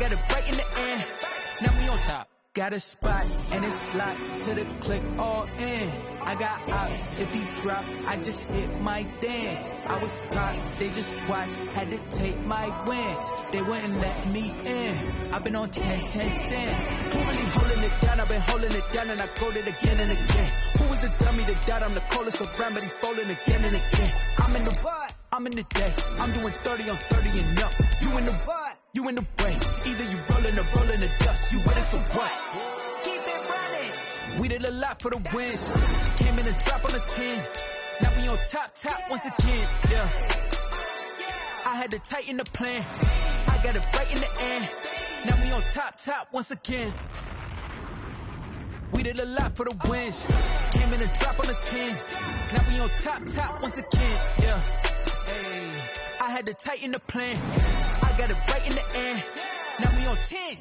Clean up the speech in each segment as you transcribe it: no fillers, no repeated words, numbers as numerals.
got it right in the end. Now we on top. Got a spot and it's locked to the click all in. I got ops, if he drop, I just hit my dance. I was top, they just watched, had to take my wins. They wouldn't let me in. I've been on 10 cents. Who really holding it down? I've been holding it down and I called it again and again. Who is a dummy to doubt? I'm the coldest around, but he falling again and again. I'm in the what? I'm in the day. I'm doing 30 on 30 and up. You in the what? You in the way. Either you rolling or rolling the dust. You with us or what? Keep it running. We did a lot for the wins. Came in and drop on the 10. Now we on top once again. Yeah. I had to tighten the plan. I got it right in the end. Now we on top once again. We did a lot for the wins. Came in and drop on the 10. Now we on top once again. Yeah. Hey. I had to tighten the plan. I got it right in the end. Now we on 10.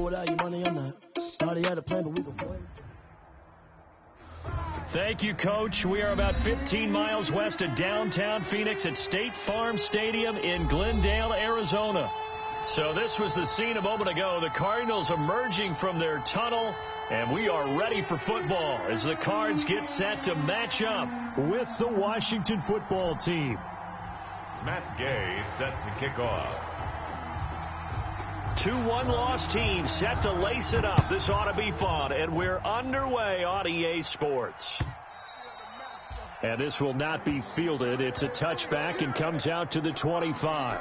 Without your money, I'm not. Already had a plan, but we can play. Thank you, Coach. We are about 15 miles west of downtown Phoenix at State Farm Stadium in Glendale, Arizona. So this was the scene a moment ago. The Cardinals emerging from their tunnel, and we are ready for football as the Cards get set to match up with the Washington football team. Matt Gay set to kick off. 2-1 loss team set to lace it up. This ought to be fun, and we're underway on EA Sports. And this will not be fielded. It's a touchback and comes out to the 25.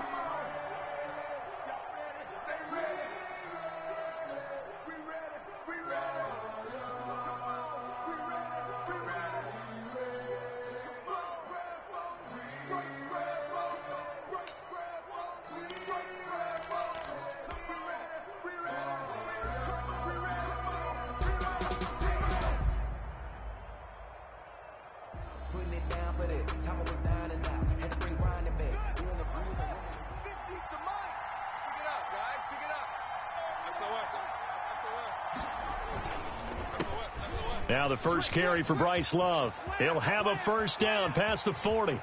Now the first carry for Bryce Love. He'll have a first down past the 40.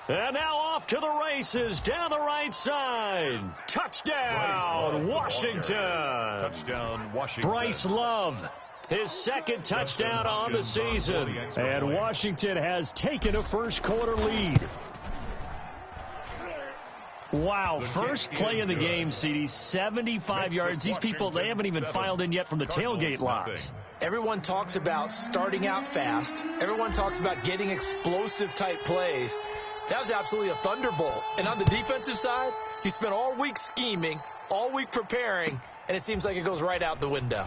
And now off to the races down the right side. Touchdown, Washington. Touchdown, Washington. Bryce Love, his second touchdown on the season. And Washington has taken a first quarter lead. Wow, first play in the game, CD, 75 yards. These people, they haven't even filed in yet from the tailgate lots. Everyone talks about starting out fast. Everyone talks about getting explosive-type plays. That was absolutely a thunderbolt. And on the defensive side, you spent all week scheming, all week preparing, and it seems like it goes right out the window.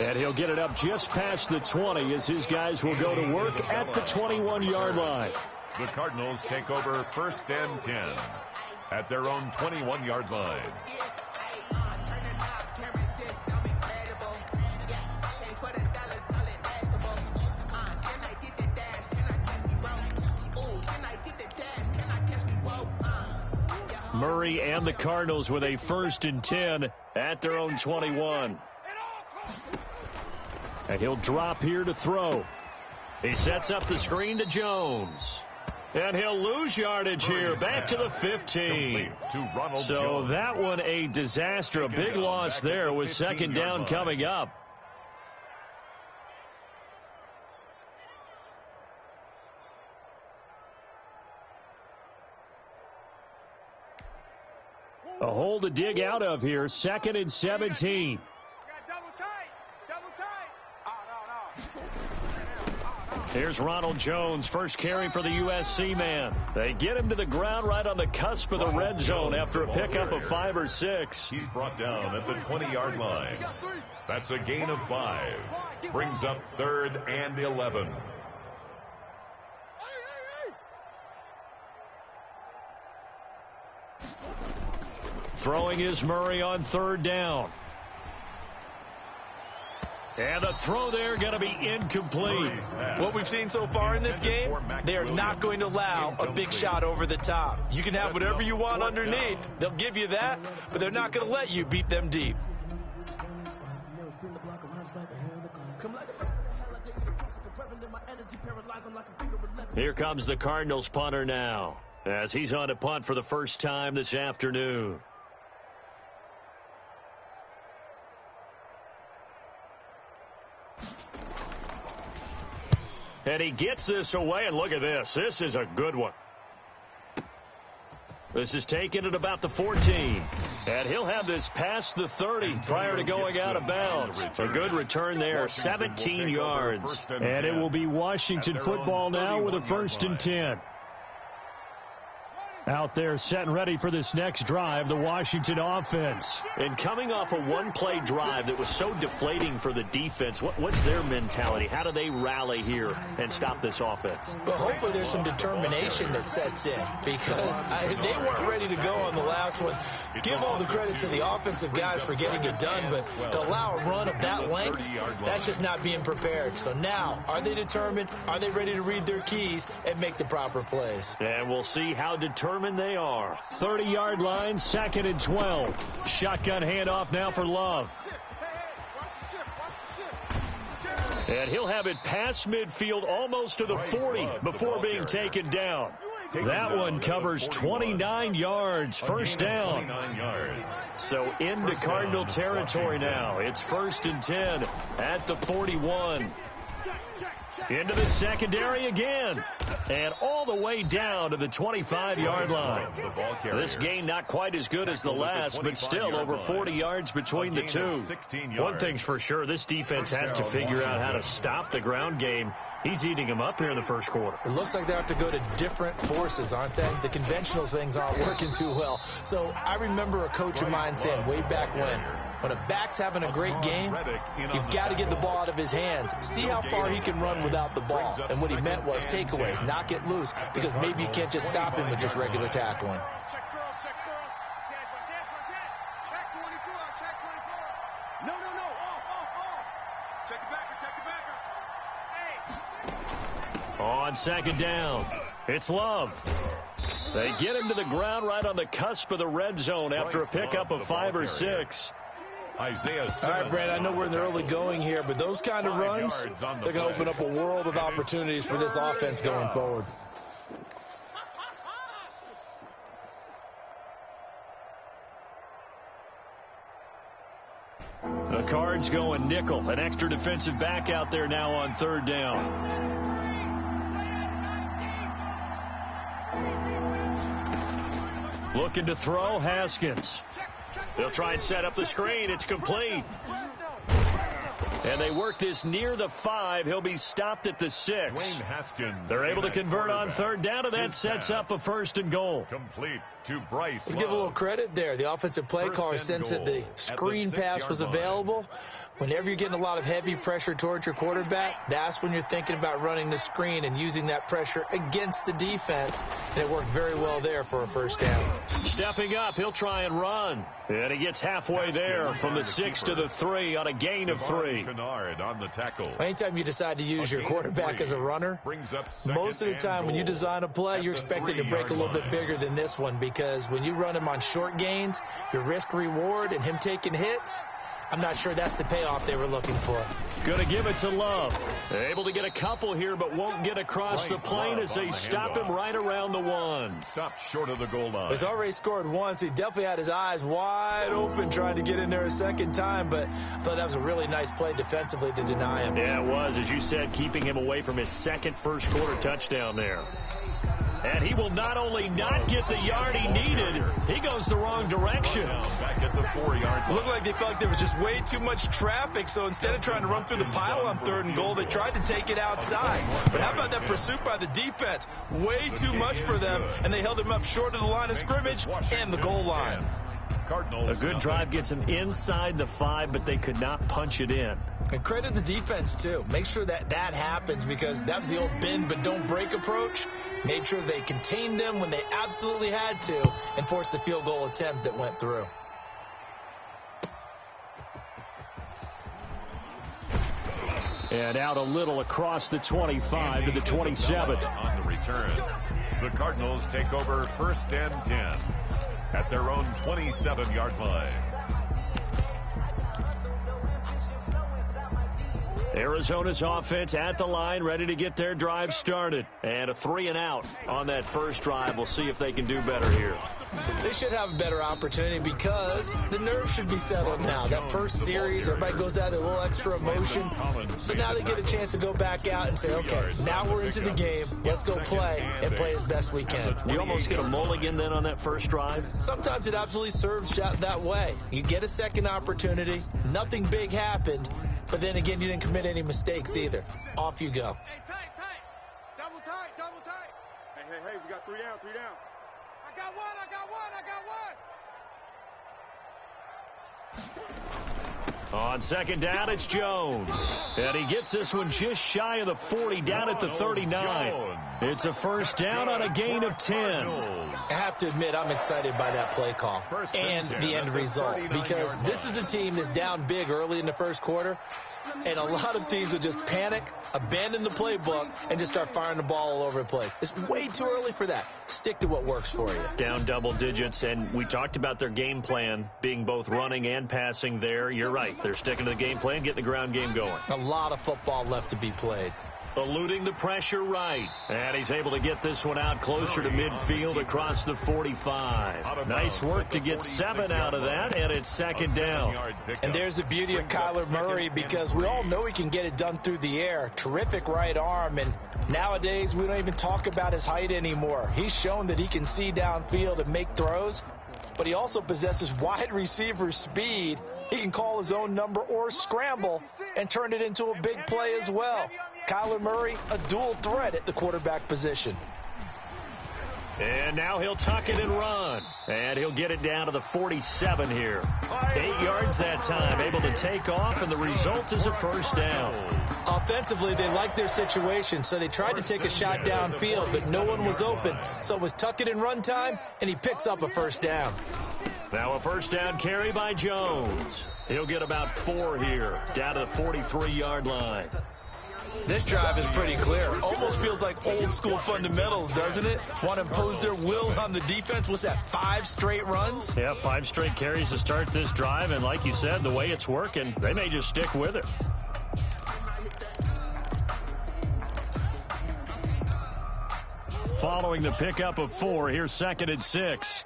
And he'll get it up just past the 20 as his guys will go to work at the 21-yard line. The Cardinals take over first and 10 at their own 21-yard line. Murray and the Cardinals with a first and 10 at their own 21. And he'll drop here to throw. He sets up the screen to Jones. And he'll lose yardage here, back to the 15. So that one a disaster, a big loss there with second down coming up. A hole to dig out of here, second and 17. Here's Ronald Jones, first carry for the USC man. They get him to the ground right on the cusp of the red zone after a pickup of 5 or 6. He's brought down at the 20-yard line. That's a gain of 5. Brings up 3rd and 11. Throwing is Murray on 3rd down. And the throw there going to be incomplete. What we've seen so far in this game, they are not going to allow a big shot over the top. You can have whatever you want underneath. They'll give you that, but they're not going to let you beat them deep. Here comes the Cardinals punter now, as he's on to punt for the first time this afternoon. And he gets this away, and look at this. This is a good one. This is taken at about the 14. And he'll have this past the 30 prior to going out of bounds. A good return there, 17 yards. And it will be Washington football now with a 1st and 10. Out there set and ready for this next drive, the Washington offense. And coming off a one-play drive that was so deflating for the defense, what's their mentality? How do they rally here and stop this offense? Well, hopefully there's some determination that sets in, because they weren't ready to go on the last one. Give all the credit to the offensive guys for getting it done, but to allow a run of that length, that's just not being prepared. So now, are they determined? Are they ready to read their keys and make the proper plays? And we'll see how determined they are. 30-yard line, 2nd and 12. Shotgun handoff now for Love. And he'll have it past midfield almost to the 40 before being taken down. That one covers 29 yards, 1st down. So into Cardinal territory now. It's 1st and 10 at the 41. Into the secondary again. And all the way down to the 25-yard line. This game not quite as good as the last, but still over 40 yards between the two. One thing's for sure, this defense has to figure out how to stop the ground game. He's eating them up here in the first quarter. It looks like they have to go to different forces, aren't they? The conventional things aren't working too well. So I remember a coach of mine saying way back when a back's having a great game, you've got to get the ball out of his hands. See how far he can run without the ball. And what he meant was takeaways, knock it loose, because maybe you can't just stop him with just regular tackling. On 2nd down, it's Love. They get him to the ground right on the cusp of the red zone after a pickup of 5 or 6. All right, Brad, I know we're in the early going here, but those kind of runs, they're going to open up a world of opportunities for this offense going forward. The Cards going nickel, an extra defensive back out there now on 3rd down. Looking to throw, Haskins. They'll try and set up the screen. It's complete. And they work this near the 5. He'll be stopped at the 6. They're able to convert on 3rd down, and that sets up a 1st and goal. Complete to Bryce. Let's give a little credit there. The offensive play caller sensed that the screen pass was available. Whenever you're getting a lot of heavy pressure towards your quarterback, that's when you're thinking about running the screen and using that pressure against the defense. And it worked very well there for a 1st down. Stepping up, he'll try and run. And he gets halfway there from the 6 to the 3 on a gain of 3. On the tackle. Anytime you decide to use your quarterback as a runner, most of the time when you design a play, you're expected to break a little bit bigger than this one, because when you run him on short gains, your risk-reward and him taking hits, I'm not sure that's the payoff they were looking for. Going to give it to Love. Able to get a couple here, but won't get across the plane as they stop him right around the 1. Stopped short of the goal line. He's already scored once. He definitely had his eyes wide open trying to get in there a second time, but I thought that was a really nice play defensively to deny him. Yeah, it was. As you said, keeping him away from his second first quarter touchdown there. And he will not only not get the yard he needed, he goes the wrong direction. Back at the 4-yard line. Looked like they felt like there was just way too much traffic, so instead of trying to run through the pile on 3rd and goal, they tried to take it outside. But how about that pursuit by the defense? Way too much for them, and they held him up short of the line of scrimmage and the goal line. A good drive gets them inside the 5, but they could not punch it in. And credit the defense, too. Make sure that happens, because that was the old bend but don't break approach. Made sure they contained them when they absolutely had to and forced the field goal attempt that went through. And out a little across the 25 to the 27. On the return, the Cardinals take over 1st and 10 at their own 27-yard line. Arizona's offense at the line, ready to get their drive started. And a 3-and-out on that first drive. We'll see if they can do better here. They should have a better opportunity because the nerves should be settled now. That first series, everybody goes out with a little extra emotion. So now they get a chance to go back out and say, okay, now we're into the game. Let's go play and play as best we can. You almost get a mulligan then on that first drive? Sometimes it absolutely serves that way. You get a second opportunity. Nothing big happened. But then again, you didn't commit any mistakes either. Off you go. Hey, tight. Double tight. Hey, we got 3 down. I got one. On second down, it's Jones. And he gets this one just shy of the 40, down at the 39. It's a first down on a gain of 10. I have to admit, I'm excited by that play call and the end result, because this is a team that's down big early in the first quarter, and a lot of teams will just panic, abandon the playbook, and just start firing the ball all over the place. It's way too early for that. Stick to what works for you. Down double digits, and we talked about their game plan being both running and passing there. You're right. They're sticking to the game plan, getting the ground game going. A lot of football left to be played. Eluding the pressure right. And he's able to get this one out closer to midfield across the 45. Nice work to get 7 out of that, and it's second down. And there's the beauty of Kyler Murray, because we all know he can get it done through the air. Terrific right arm, and nowadays we don't even talk about his height anymore. He's shown that he can see downfield and make throws, but he also possesses wide receiver speed. He can call his own number or scramble and turn it into a big play as well. Kyler Murray, a dual threat at the quarterback position. And now he'll tuck it and run. And he'll get it down to the 47 here. 8 yards that time, able to take off, and the result is a first down. Offensively, they liked their situation, so they tried to take a shot downfield, but no one was open. So it was tuck it and run time, and he picks up a first down. Now a first down carry by Jones. He'll get about 4 here, down to the 43-yard line. This drive is pretty clear. Almost feels like old school fundamentals, doesn't it? Want to impose their will on the defense. What's that, 5 straight runs? Yeah, 5 straight carries to start this drive, and like you said, the way it's working, they may just stick with it. Following the pickup of 4, here's 2nd and 6.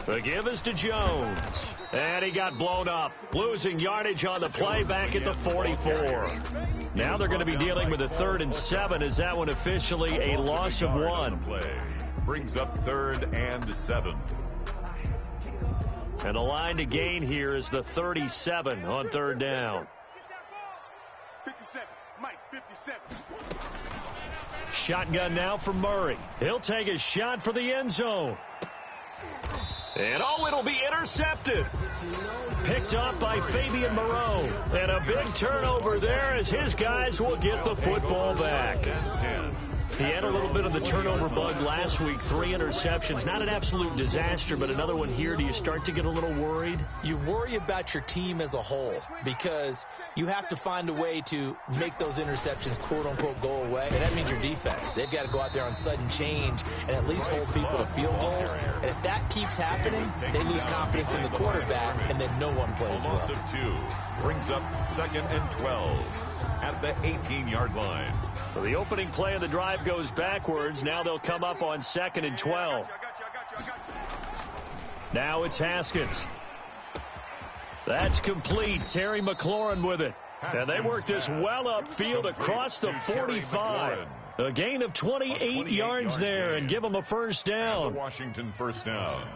The give is to Jones. And he got blown up, losing yardage on the play back at the 44. Now they're going to be dealing with a 3rd and 7. Is that one officially a loss of 1? Brings up 3rd and 7. And the line to gain here is the 37 on 3rd down. 57, Mike, 57. Shotgun now for Murray. He'll take a shot for the end zone. And it'll be intercepted. Picked up by Fabian Moreau. And a big turnover there as his guys will get the football back. He had a little bit of the turnover bug last week, 3 interceptions. Not an absolute disaster, but another one here. Do you start to get a little worried? You worry about your team as a whole because you have to find a way to make those interceptions, quote-unquote, go away. And that means your defense. They've got to go out there on sudden change and at least hold people to field goals. And if that keeps happening, they lose confidence in the quarterback, and then no one plays well. Loss of 2 brings up 2nd and 12 at the 18-yard line. So the opening play of the drive goes backwards. Now they'll come up on 2nd and 12. Now it's Haskins. That's complete. Terry McLaurin with it. And they work this well upfield across the 45. A gain of 28 yards there and give them a first down. Washington first down.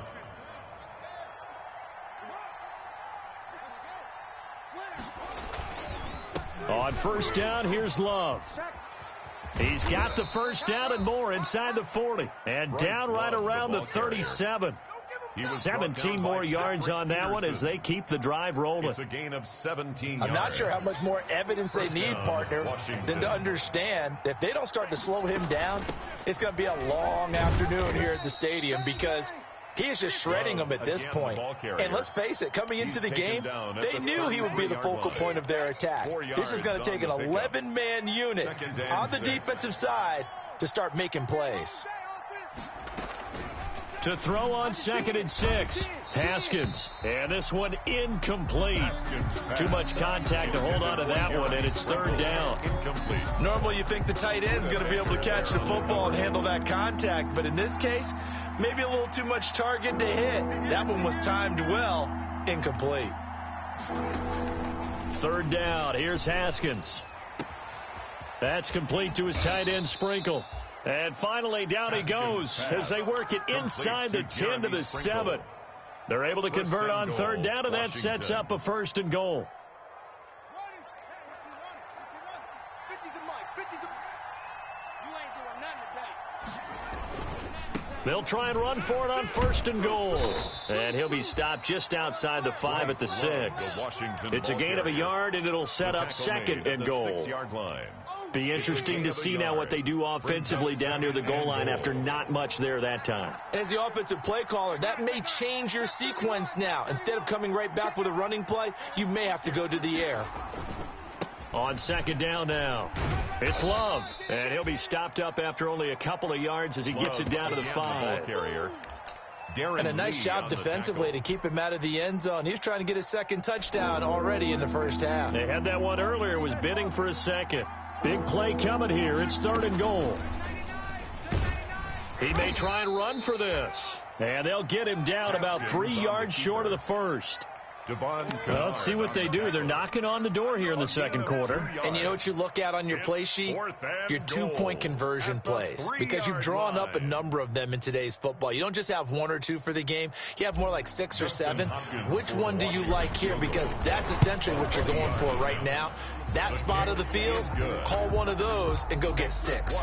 On first down, here's Love. He's got the first down and more inside the 40. And down right around the 37. 17 more yards on that one as they keep the drive rolling. It's a gain of 17 yards. I'm not sure how much more evidence they need, partner, than to understand that if they don't start to slow him down, it's going to be a long afternoon here at the stadium because he is just shredding them at this point. And let's face it, coming into the game, they knew he would be the focal point of their attack. This is going to take an 11-man unit on the defensive side to start making plays. To throw on 2nd and 6, Haskins. And this one incomplete. Too much contact to hold on to that one, and it's 3rd down. Normally you think the tight end's going to be able to catch the football and handle that contact, but in this case, maybe a little too much target to hit. That one was timed well, incomplete. 3rd down, here's Haskins. That's complete to his tight end, Sprinkle. And finally, down he goes as they work it inside the 10 to the 7. They're able to convert on 3rd down, and that sets up a 1st and goal. They'll try and run for it on 1st and goal. And he'll be stopped just outside the 5 at the 6. It's a gain of a yard, and it'll set up 2nd and goal. Be interesting to see now what they do offensively down near the goal line after not much there that time. As the offensive play caller, that may change your sequence now. Instead of coming right back with a running play, you may have to go to the air. On 2nd down now, it's Love, and he'll be stopped up after only a couple of yards as he gets it down to the 5. And a nice job defensively to keep him out of the end zone. He was trying to get his 2nd touchdown already in the first half. They had that one earlier, was bidding for a 2nd. Big play coming here. It's 3rd and goal. He may try and run for this. And they'll get him down about 3 yards short of the 1st. Well, let's see what they do. They're knocking on the door here in the 2nd quarter. And you know what you look at on your play sheet? Your 2-point conversion plays. Because you've drawn up a number of them in today's football. You don't just have 1 or 2 for the game. You have more like 6 or 7. Which one do you like here? Because that's essentially what you're going for right now. That spot of the field, call one of those and go get 6.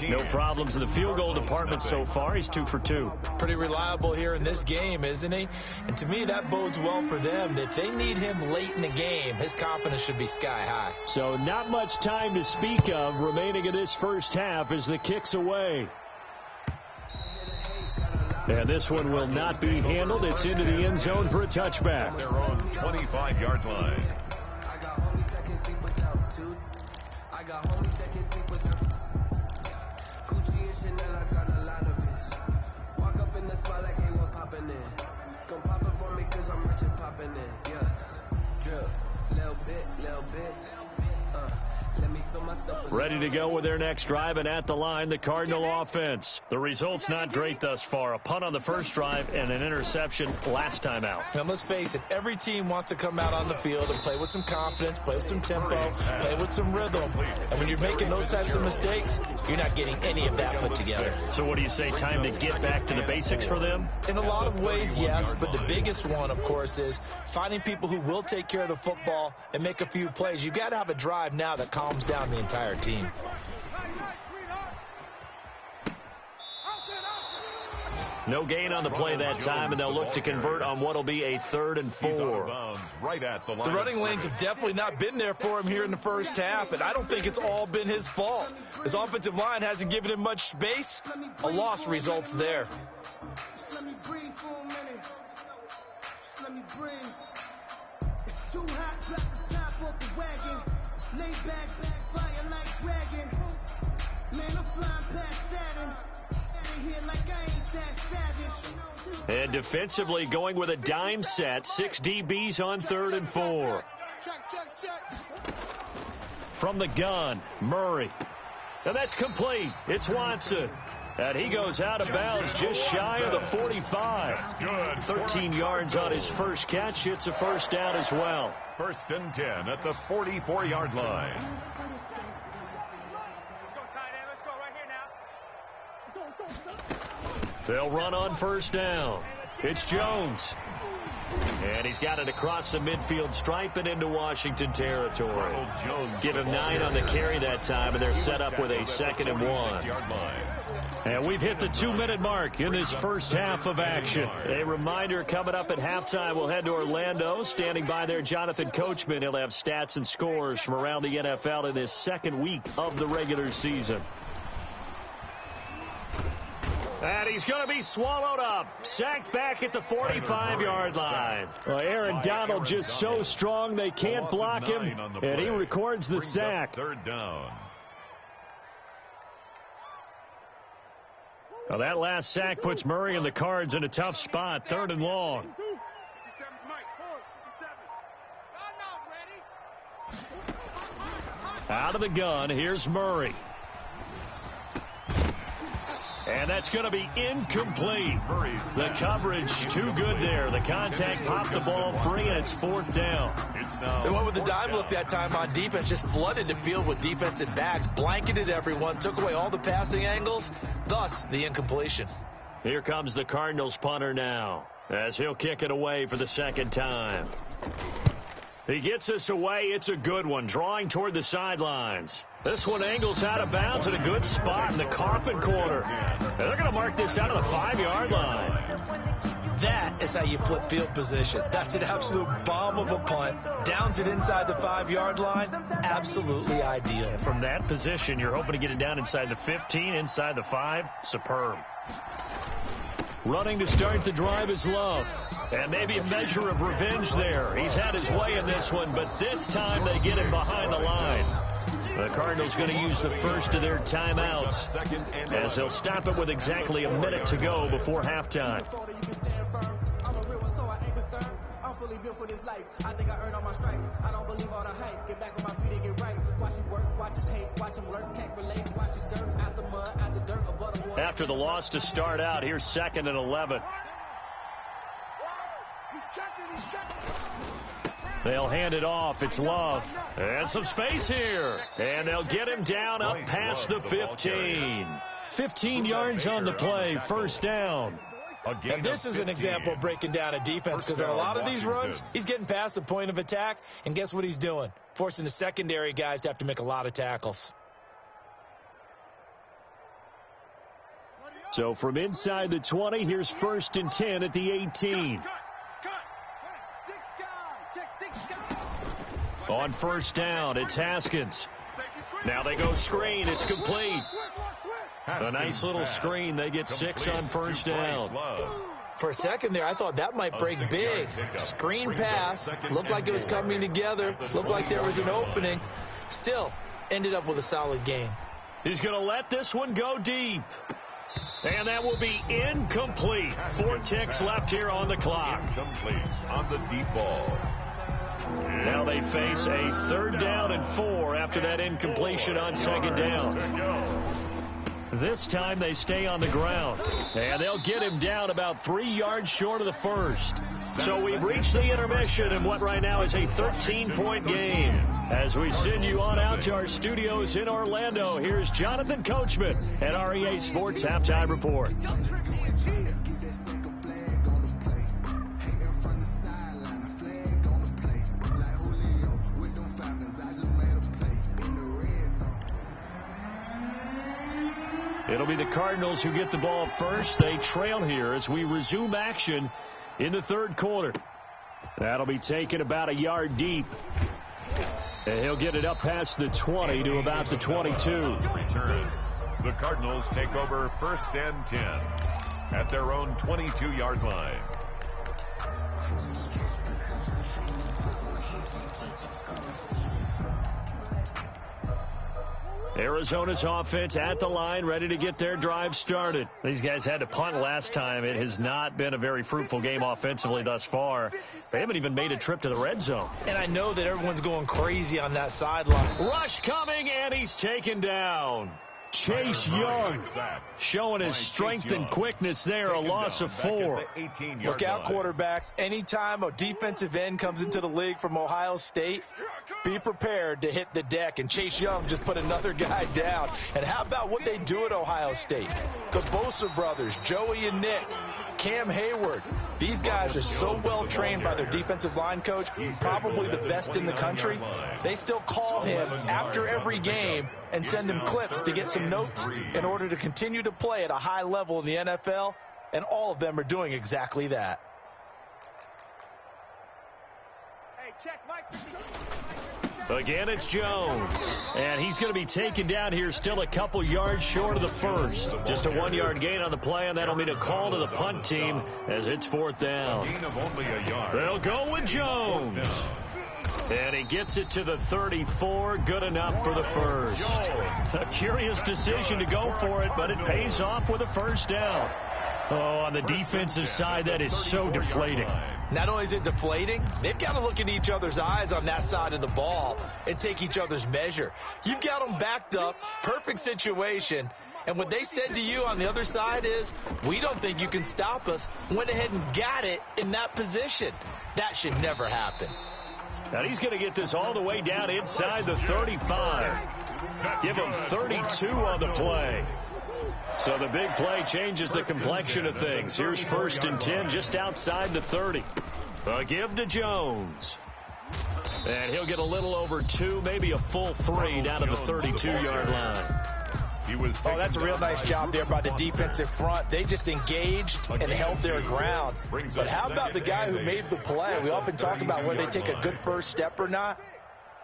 No problems in the field goal department so far. He's 2 for 2. Pretty reliable here in this game, isn't he? And to me, that bodes well for them. If they need him late in the game, his confidence should be sky high. So not much time to speak of remaining in this first half as the kick's away. And this one will not be handled. It's into the end zone for a touchback. Their own 25-yard line. Ready to go with their next drive, and at the line, the Cardinal offense. The result's not great thus far. A punt on the first drive and an interception last time out. Now, let's face it, every team wants to come out on the field and play with some confidence, play with some tempo, play with some rhythm. And when you're making those types of mistakes, you're not getting any of that put together. So what do you say, time to get back to the basics for them? In a lot of ways, yes, but the biggest one, of course, is finding people who will take care of the football and make a few plays. You've got to have a drive now that calms down the entire team. No gain on the play that time, and they'll look to convert on what will be a 3rd and 4. The running lanes have definitely not been there for him here in the first half, and I don't think it's all been his fault. His offensive line hasn't given him much space. A loss results there. Let me breathe for a minute. Let me breathe. It's too hot, drop the top off the wagon. Lay back, fire like dragon. Man, I'm flying past Saturn. Out of here like I ain't that savage. And defensively going with a dime set. 6 DBs on 3rd and 4. From the gun, Murray. And that's complete. It's Watson. And he goes out of bounds just shy of the 45. That's good. 13 yards on his first catch. It's a first down as well. 1st and 10 at the 44-yard line. Let's go, tight end. Let's go right here now. They'll run on first down. It's Jones. And he's got it across the midfield stripe and into Washington territory. Give him 9 on the carry that time, and they're set up with a 2nd and 1. And we've hit the 2-minute mark in this first half of action. A reminder, coming up at halftime, we'll head to Orlando. Standing by there, Jonathan Coachman. He'll have stats and scores from around the NFL in this second week of the regular season. And he's going to be swallowed up. Sacked back at the 45-yard line. Well, Aaron Donald just so strong they can't block him, and he records the sack. 3rd down. Well, that last sack puts Murray and the Cards in a tough spot. 3rd and long. Out of the gun, here's Murray. And that's going to be incomplete. The coverage too good there. The contact popped the ball free, and it's 4th down. They went with the dime look that time on defense, just flooded the field with defensive backs, blanketed everyone, took away all the passing angles, thus the incompletion. Here comes the Cardinals punter now, as he'll kick it away for the 2nd time. He gets this away. It's a good one, drawing toward the sidelines. This one angles out of bounds in a good spot in the coffin corner. And they're going to mark this out of the 5-yard line. That is how you flip field position. That's an absolute bomb of a punt. Downs it inside the 5-yard line. Absolutely ideal. And from that position, you're hoping to get it down inside the 15, inside the 5. Superb. Running to start the drive is Love. And maybe a measure of revenge there. He's had his way in this one, but this time they get him behind the line. The Cardinals going to use the first of their timeouts, as they'll stop it with exactly a minute to go before halftime. I'm fully built for this life. I think I earned all my stripes. I don't believe all the hype. Get back on my feet and get right. Watch him work, watch him hate, watch him lurk, can't relate. Watch his skirt out the mud, out the dirt, above the water. After the loss to start out, here's 2nd and 11. They'll hand it off. It's Love. And some space here. And they'll get him down up past the 15. 15 yards on the play. 1st down. And this is an example of breaking down a defense, because on a lot of these runs, he's getting past the point of attack, and guess what he's doing? Forcing the secondary guys to have to make a lot of tackles. So from inside the 20, here's 1st and 10 at the 18. On 1st down, it's Haskins. Now they go screen. It's complete. A nice little screen. They get 6 on 1st down. For a second there, I thought that might break big. Screen pass. Looked like it was coming together. Looked like there was an opening. Still, ended up with a solid gain. He's going to let this one go deep. And that will be incomplete. 4 ticks left here on the clock. Incomplete on the deep ball. Now they face a 3rd down and 4 after that incompletion on 2nd down. This time they stay on the ground. And they'll get him down about 3 yards short of the 1st. So we've reached the intermission in what right now is a 13-point game. As we send you on out to our studios in Orlando, here's Jonathan Coachman at REA Sports Halftime Report. It'll be the Cardinals who get the ball first. They trail here as we resume action in the 3rd quarter. That'll be taken about a yard deep. And he'll get it up past the 20 to about the 22. Return. The Cardinals take over 1st and 10 at their own 22-yard line. Arizona's offense at the line, ready to get their drive started. These guys had to punt last time. It has not been a very fruitful game offensively thus far. They haven't even made a trip to the red zone. And I know that everyone's going crazy on that sideline. Rush coming, and he's taken down. Chase Young showing his strength and quickness there, a loss of 4. Look out, quarterbacks. Anytime a defensive end comes into the league from Ohio State, be prepared to hit the deck. And Chase Young just put another guy down. And how about what they do at Ohio State? The Bosa brothers, Joey and Nick, Cam Hayward. These guys are so well trained by their defensive line coach, probably the best in the country. They still call him after every game and send him clips to get some notes in order to continue to play at a high level in the NFL, and all of them are doing exactly that. Again, it's Jones, and he's going to be taken down here still a couple yards short of the first. Just a 1-yard gain on the play, and that'll mean a call to the punt team as it's 4th down. They'll go with Jones. And he gets it to the 34. Good enough for the first. A curious decision to go for it, but it pays off with a first down. Oh, on the defensive side, that is so deflating. Not only is it deflating, they've got to look in each other's eyes on that side of the ball and take each other's measure. You've got them backed up, perfect situation, and what they said to you on the other side is, we don't think you can stop us. Went ahead and got it in that position. That should never happen. And he's going to get this all the way down inside the 35. Give him 32 on the play. So the big play changes the complexion of things. Here's 1st and 10 just outside the 30. A give to Jones. And he'll get a little over 2, maybe a full 3 down to the 32-yard line. Oh, that's a real nice job there by the defensive front. They just engaged and held their ground. But how about the guy who made the play? We often talk about whether they take a good first step or not.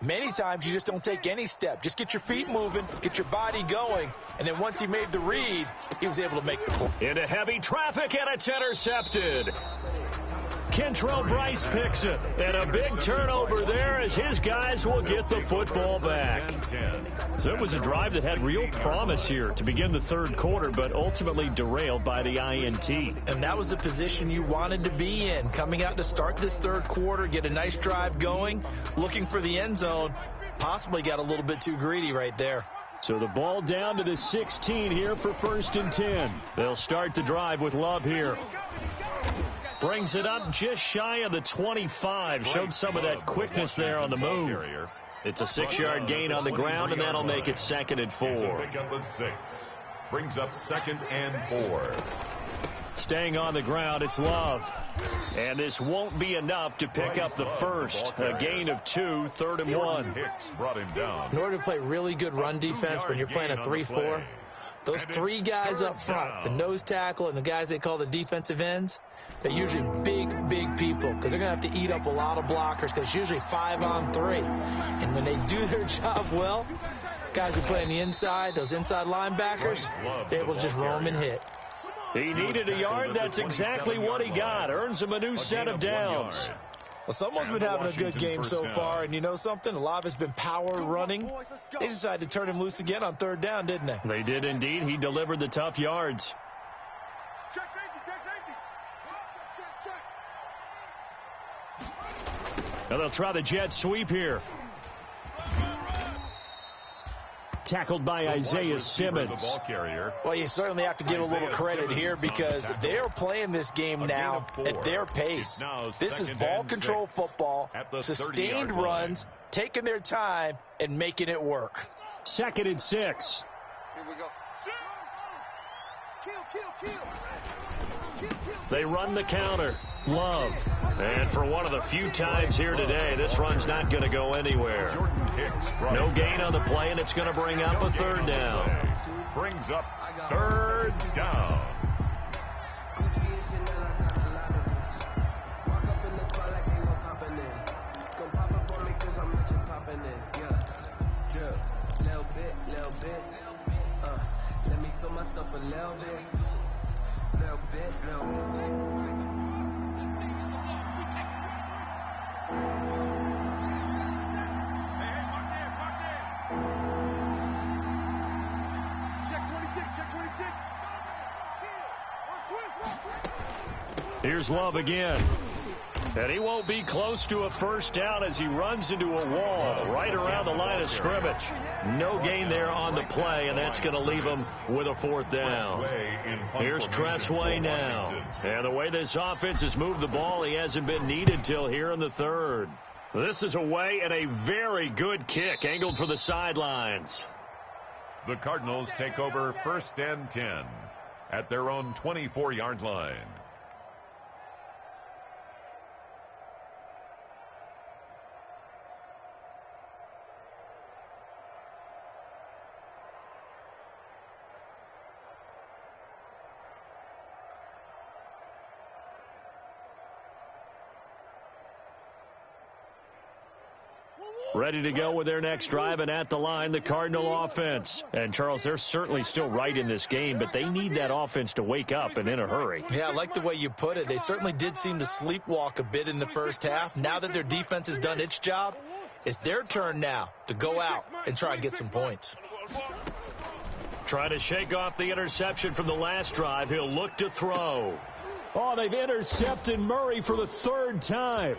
Many times you just don't take any step. Just get your feet moving, get your body going, and then once he made the read, he was able to make the play. Into heavy traffic, and it's intercepted. Kentrell Bryce picks it, and a big turnover there as his guys will get the football back. So it was a drive that had real promise here to begin the 3rd quarter, but ultimately derailed by the INT. And that was the position you wanted to be in, coming out to start this 3rd quarter, get a nice drive going, looking for the end zone, possibly got a little bit too greedy right there. So the ball down to the 16 here for 1st and 10. They'll start the drive with Love here. Brings it up just shy of the 25. Showed some of that quickness there on the move. It's a 6-yard gain on the ground, and that'll make it 2nd and 4. Pickup of 6. Brings up 2nd and 4. Staying on the ground, it's Love. And this won't be enough to pick up the first. A gain of 2, 3rd and 1. Brought him down. In order to play really good run defense when you're playing a 3-4, those 3 guys up front, the nose tackle and the guys they call the defensive ends, they're usually big people because they're going to have to eat up a lot of blockers because it's usually 5 on 3. And when they do their job well, guys who play on the inside, those inside linebackers, they're able to just roam and hit. He needed a yard. That's exactly what he got. Earns him a new set of downs. Well, someone's been having a good game so far, and you know something? A lot of it's been power running. They decided to turn him loose again on 3rd down, didn't they? They did indeed. He delivered the tough yards. Check safety, check safety. Now they'll try the jet sweep here. Tackled by Isaiah Simmons. Well, you certainly have to give a little credit here because they're playing this game now at their pace. This is ball control football, sustained runs, taking their time, and making it work. 2nd and 6. Here we go. Kill. They run the counter. Love. And for one of the few times here today, this run's not going to go anywhere. No gain on the play, and it's going to bring up a 3rd down. Brings up 3rd down. Let me feel myself a little bit. Here's Love again. And he won't be close to a first down as he runs into a wall right around the line of scrimmage. No gain there on the play, and that's going to leave them with a fourth down. Here's Tressway now. And the way this offense has moved the ball, he hasn't been needed till here in the third. This is away and a very good kick angled for the sidelines. The Cardinals take over 1st and 10 at their own 24-yard line. Ready to go with their next drive, and at the line, the Cardinal offense. And, Charles, they're certainly still right in this game, but they need that offense to wake up and in a hurry. Yeah, I like the way you put it. They certainly did seem to sleepwalk a bit in the first half. Now that their defense has done its job, it's their turn now to go out and try and get some points. Trying to shake off the interception from the last drive. He'll look to throw. Oh, they've intercepted Murray for the third time.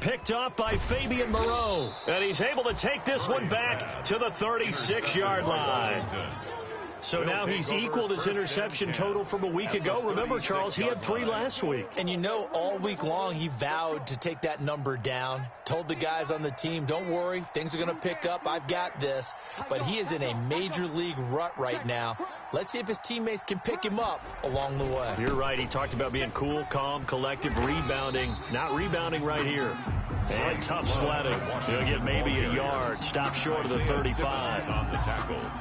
Picked off by Fabian Moreau. And he's able to take this one back to the 36-yard line. So now he's equaled his interception total from a week ago. Remember, Charles, he had 3 last week. And you know, all week long he vowed to take that number down. Told the guys on the team, don't worry, things are going to pick up. I've got this. But he is in a major league rut right now. Let's see if his teammates can pick him up along the way. You're right. He talked about being cool, calm, collective, rebounding. Not rebounding right here. And tough sledding. He'll get maybe a yard. Stop short of the 35.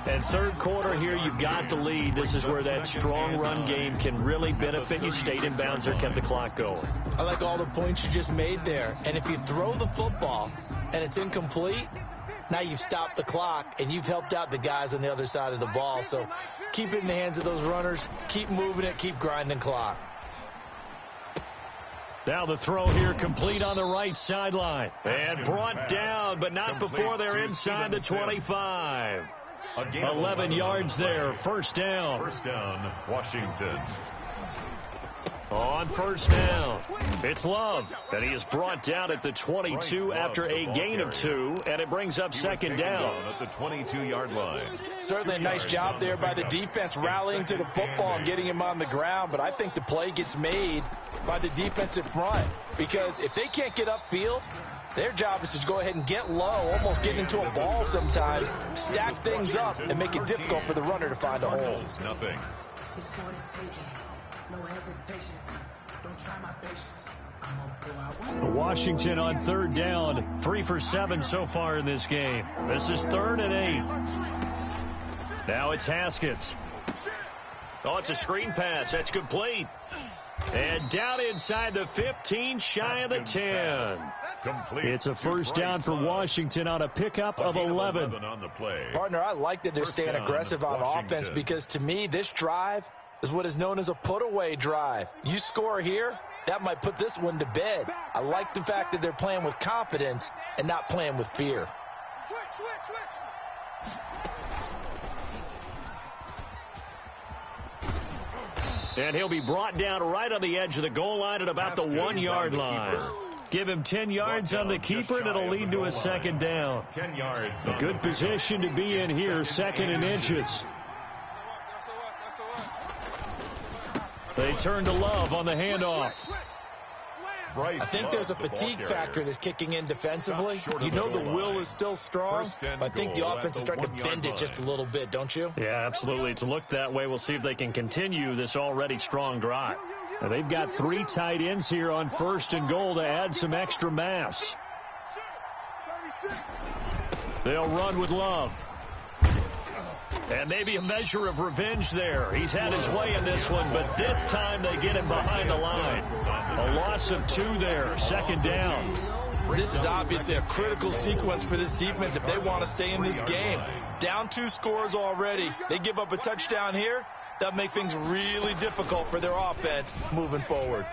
And third quarter here, you've got the lead. This is where that strong run game can really benefit you. Stayed in bounds there, kept the clock going. I like all the points you just made there. And if you throw the football and it's incomplete, now you've stopped the clock and you've helped out the guys on the other side of the ball. So keep it in the hands of those runners. Keep moving it. Keep grinding clock. Now the throw here complete on the right sideline. And brought down, but not before they're inside the 25. 11 yards there. First down. First down, Washington. On first down, it's Love, and he is brought down at the 22 after a gain of 2, and it brings up second down at the 22-yard line. Certainly a nice job there by the defense rallying to the football and getting him on the ground, but I think the play gets made by the defensive front because if they can't get upfield, their job is to go ahead and get low, almost get into a ball sometimes, stack things up, and make it difficult for the runner to find a hole. Nothing. No hesitation. Don't try my patience. I'm gonna go out. Washington on third down, 3 for 7 so far in this game. This is 3rd and 8. Now it's Haskins. Oh, it's a screen pass. That's complete. And down inside the 15, shy of the 10. It's a first down for Washington on a pickup of 11. On the play. Partner, I like that they're staying aggressive on offense because to me, this drive is what is known as a put-away drive. You score here, that might put this one to bed. I like the fact that they're playing with confidence and not playing with fear. And he'll be brought down right on the edge of the goal line at about the 1-yard line. Give him 10 yards on the keeper, and it'll lead to a second down. 10 yards. A good position to be in here, 2nd and inches. They turn to Love on the handoff. I think there's a fatigue factor that's kicking in defensively. You know the will is still strong, but I think the offense is starting to bend it just a little bit, don't you? Yeah, absolutely. It's looked that way. We'll see if they can continue this already strong drive. Now, they've got 3 tight ends here on 1st and goal to add some extra mass. They'll run with Love. And maybe a measure of revenge there. He's had his way in this one, but this time they get him behind the line. A loss of 2 there, 2nd down. This is obviously a critical sequence for this defense if they want to stay in this game. Down 2 scores already. They give up a touchdown here. That'll make things really difficult for their offense moving forward.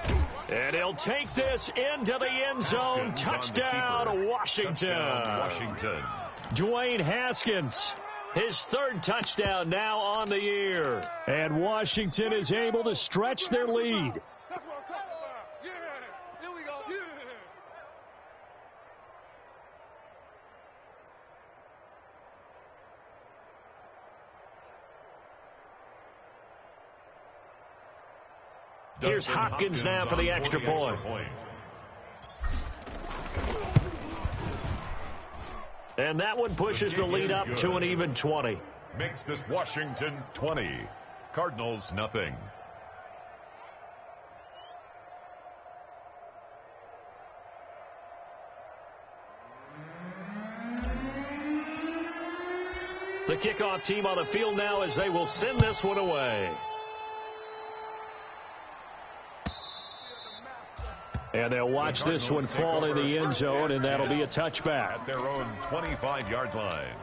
And he'll take this into the end zone. Touchdown, Washington. Dwayne Haskins. His 3rd touchdown now on the year. And Washington is able to stretch their lead. That's what I'm talking about. Yeah. Here we go. Yeah. Here's Hopkins now for the extra point. And that one pushes the lead up to an even 20. Makes this Washington 20. Cardinals nothing. The kickoff team on the field now as they will send this one away. And they'll watch this one fall in the end zone, and that'll be a touchback. At their own 25-yard line.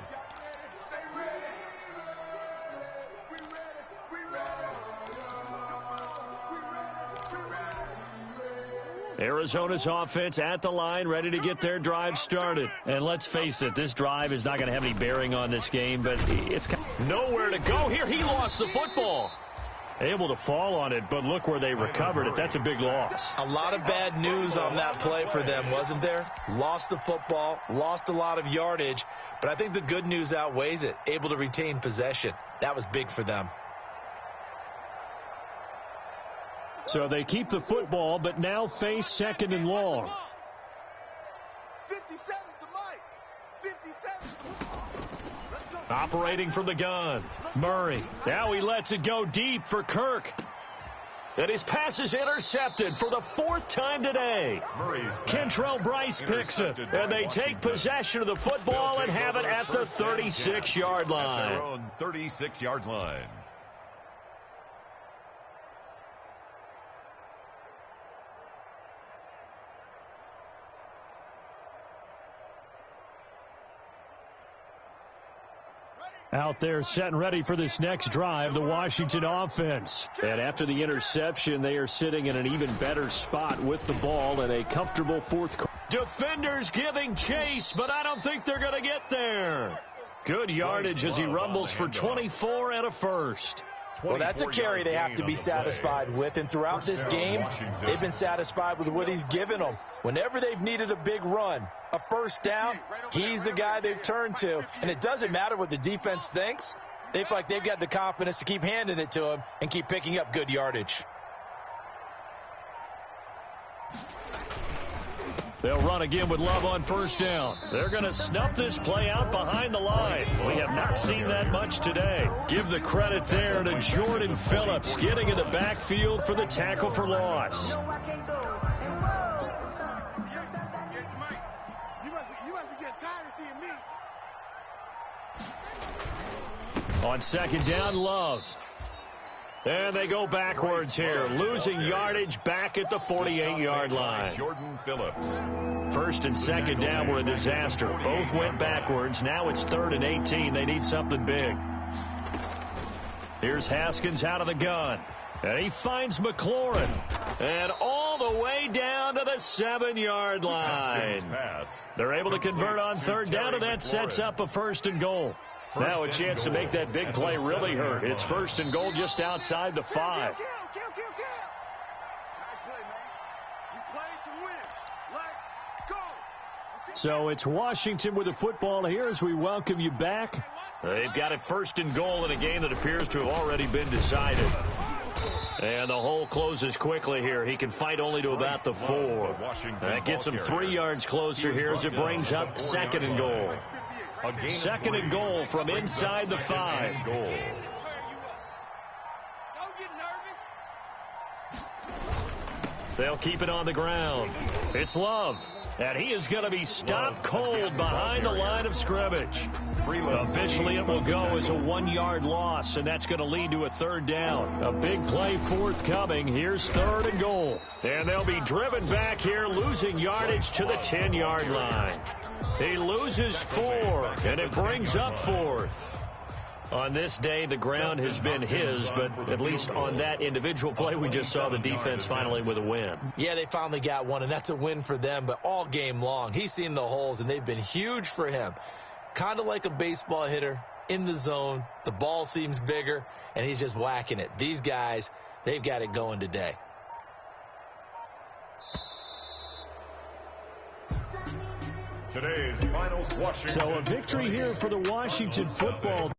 Arizona's offense at the line, ready to get their drive started. And let's face it, this drive is not going to have any bearing on this game, but it's nowhere to go here. He lost the football. Able to fall on it, but look where they recovered it. That's a big loss. A lot of bad news on that play for them, wasn't there? Lost the football, lost a lot of yardage, but I think the good news outweighs it. Able to retain possession. That was big for them. So they keep the football, but now face second and long. 57 to Mike. 57. Let's go. Operating from the gun. Murray. Now he lets it go deep for Kirk. And his pass is intercepted for the fourth time today. Kentrell Bryce picks it. And they take possession of the football and have it at the 36-yard line. At their own 36-yard line. Out there set and ready for this next drive, the Washington offense. And after the interception, they are sitting in an even better spot with the ball in a comfortable fourth quarter. Defenders giving chase, but I don't think they're going to get there. Good yardage as he rumbles for 24 and a first. Well, that's a carry they have to be satisfied with, and throughout this game, they've been satisfied with what he's given them. Whenever they've needed a big run, a first down, he's the guy they've turned to, and it doesn't matter what the defense thinks. They feel like they've got the confidence to keep handing it to him and keep picking up good yardage. They'll run again with Love on first down. They're going to snuff this play out behind the line. We have not seen that much today. Give the credit there to Jordan Phillips getting in the backfield for the tackle for loss. You must be getting tired of seeing me. On second down, Love. And they go backwards here, losing yardage back at the 48-yard line. Jordan Phillips. First and second down were a disaster. Both went backwards. Now it's 3rd and 18. They need something big. Here's Haskins out of the gun. And he finds McLaurin. And all the way down to the 7-yard line. They're able to convert on third down, and that sets up a 1st and goal. Now a chance to make that big play really hurt. It's 1st and goal just outside the 5. So it's Washington with the football here as we welcome you back. They've got it 1st and goal in a game that appears to have already been decided. And the hole closes quickly here. He can fight only to about the 4. That gets him 3 yards closer here as it brings up 2nd and goal. 2nd and goal from inside the 5. They'll keep it on the ground. It's Love. And he is going to be stopped cold behind the line of scrimmage. Officially, it will go as a 1-yard loss, and that's going to lead to a 3rd down. A big play forthcoming. Here's 3rd and goal. And they'll be driven back here, losing yardage to the 10-yard line. He loses 4, and it brings up 4th. On this day, the ground has been his, but at least on that individual play, we just saw the defense finally with a win. Yeah, they finally got one, and that's a win for them, but all game long, he's seen the holes, and they've been huge for him. Kind of like a baseball hitter in the zone. The ball seems bigger, and he's just whacking it. These guys, they've got it going today. Today's finals, Washington. So a victory here for the Washington football